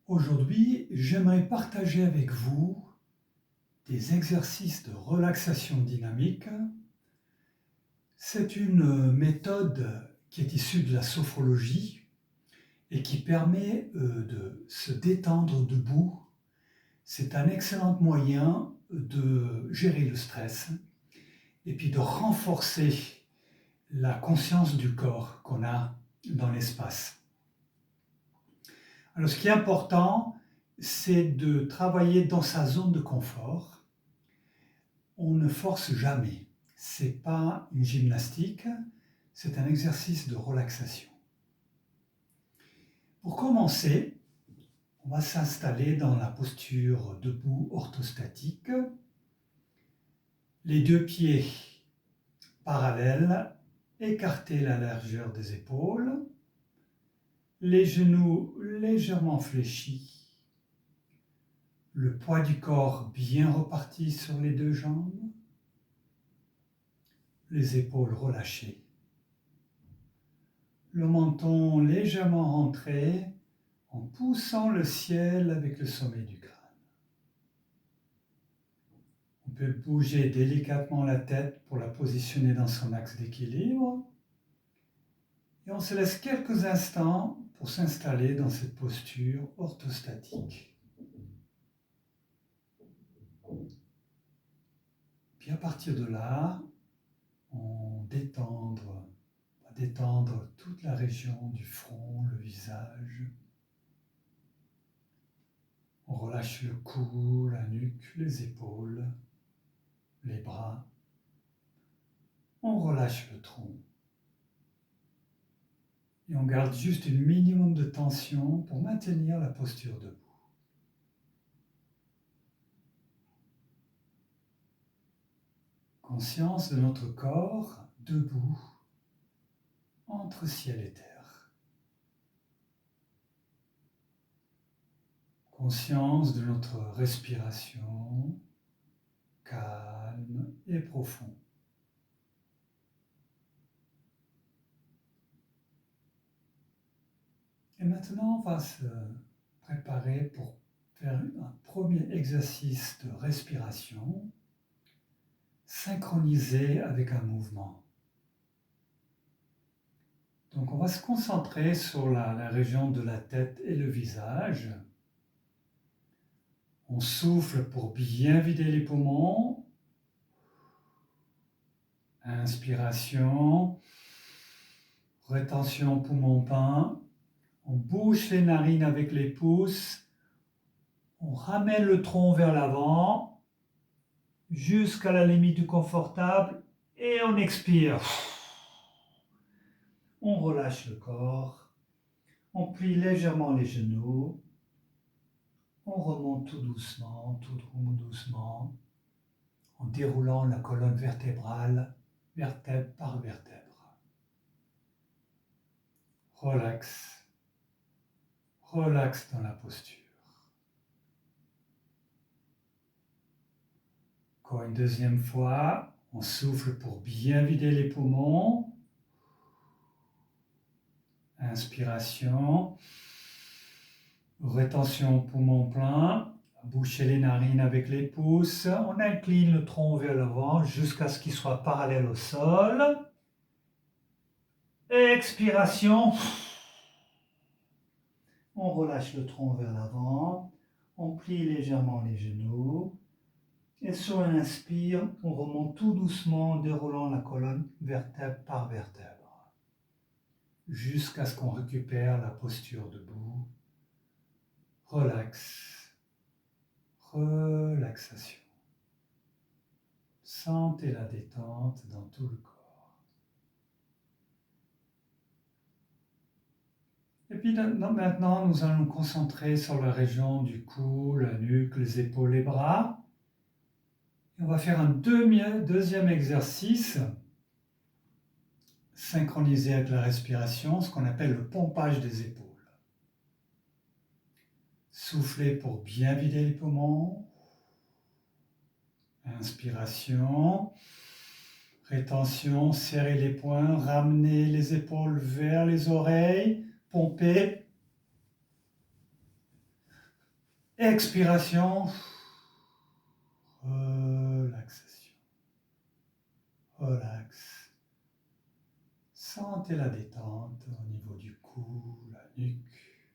Aujourd'hui, j'aimerais partager avec vous des exercices de relaxation dynamique. C'est une méthode qui est issue de la sophrologie et qui permet de se détendre debout. C'est un excellent moyen de gérer le stress et puis de renforcer la conscience du corps qu'on a dans l'espace. Alors, ce qui est important, c'est de travailler dans sa zone de confort. On ne force jamais. Ce n'est pas une gymnastique, c'est un exercice de relaxation. Pour commencer, on va s'installer dans la posture debout orthostatique. Les deux pieds parallèles, écartés la largeur des épaules, les genoux légèrement fléchis, le poids du corps bien reparti sur les deux jambes, les épaules relâchées, le menton légèrement rentré en poussant le ciel avec le sommet du crâne. On peut bouger délicatement la tête pour la positionner dans son axe d'équilibre. Et on se laisse quelques instants pour s'installer dans cette posture orthostatique. Puis à partir de là, on va détendre toute la région du front, le visage. On relâche le cou, la nuque, les épaules, les bras. On relâche le tronc. Et on garde juste un minimum de tension pour maintenir la posture debout. Conscience de notre corps debout entre ciel et terre. Conscience de notre respiration calme et profonde. Et maintenant, on va se préparer pour faire un premier exercice de respiration synchronisé avec un mouvement. Donc on va se concentrer sur la région de la tête et le visage. On souffle pour bien vider les poumons. Inspiration, rétention poumon plein. On bouche les narines avec les pouces. On ramène le tronc vers l'avant jusqu'à la limite du confortable et on expire. On relâche le corps. On plie légèrement les genoux. On remonte tout doucement en déroulant la colonne vertébrale, vertèbre par vertèbre. Relax dans la posture. Encore une deuxième fois, on souffle pour bien vider les poumons. Inspiration, rétention poumon plein, boucher les narines avec les pouces, on incline le tronc vers l'avant jusqu'à ce qu'il soit parallèle au sol. Expiration, on relâche le tronc vers l'avant, on plie légèrement les genoux et sur un inspire, on remonte tout doucement en déroulant la colonne vertèbre par vertèbre jusqu'à ce qu'on récupère la posture debout. Relaxation. Sentez la détente dans tout le corps. Et puis maintenant, nous allons nous concentrer sur la région du cou, la nuque, les épaules, les bras. Et on va faire un deuxième exercice synchronisé avec la respiration, ce qu'on appelle le pompage des épaules. Soufflez pour bien vider les poumons. Inspiration. Rétention, serrez les poings, ramenez les épaules vers les oreilles, pompez. Expiration. Relaxation. Relax. Sentez la détente au niveau du cou, la nuque,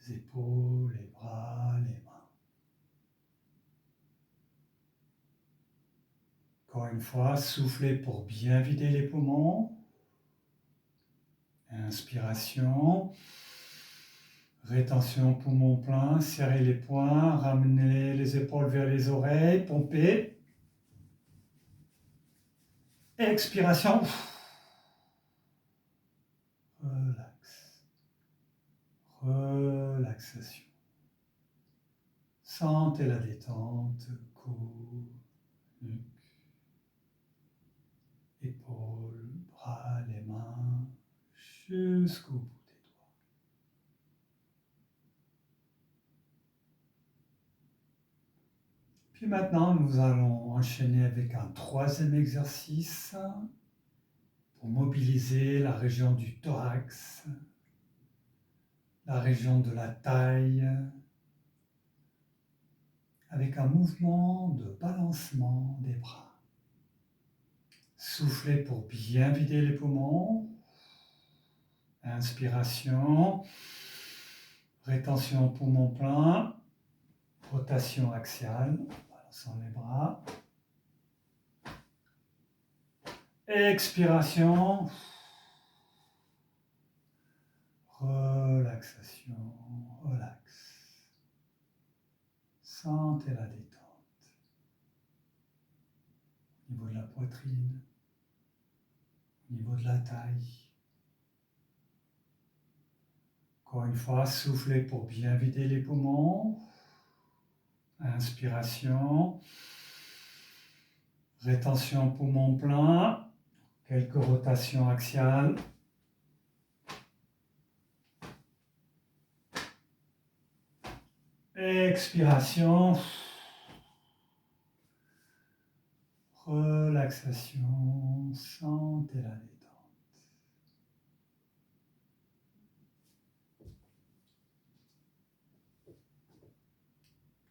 les épaules, les bras, les mains. Encore une fois, soufflez pour bien vider les poumons. Inspiration. Rétention poumon plein, serrez les poings, ramenez les épaules vers les oreilles, pompez. Expiration. Relax. Relaxation. Sentez la détente, cou, nuque, épaules, bras, les mains, jusqu'au bout des doigts. Puis maintenant, nous allons enchaîner avec un troisième exercice pour mobiliser la région du thorax, la région de la taille, avec un mouvement de balancement des bras. Soufflez pour bien vider les poumons. Inspiration. Rétention poumon plein. Rotation axiale. Balançons les bras. Expiration. Relaxation. Relax. Sentez la détente. Au niveau de la poitrine. Au niveau de la taille. Encore une fois, soufflez pour bien vider les poumons. Inspiration. Rétention poumon plein. Quelques rotations axiales. Expiration. Relaxation.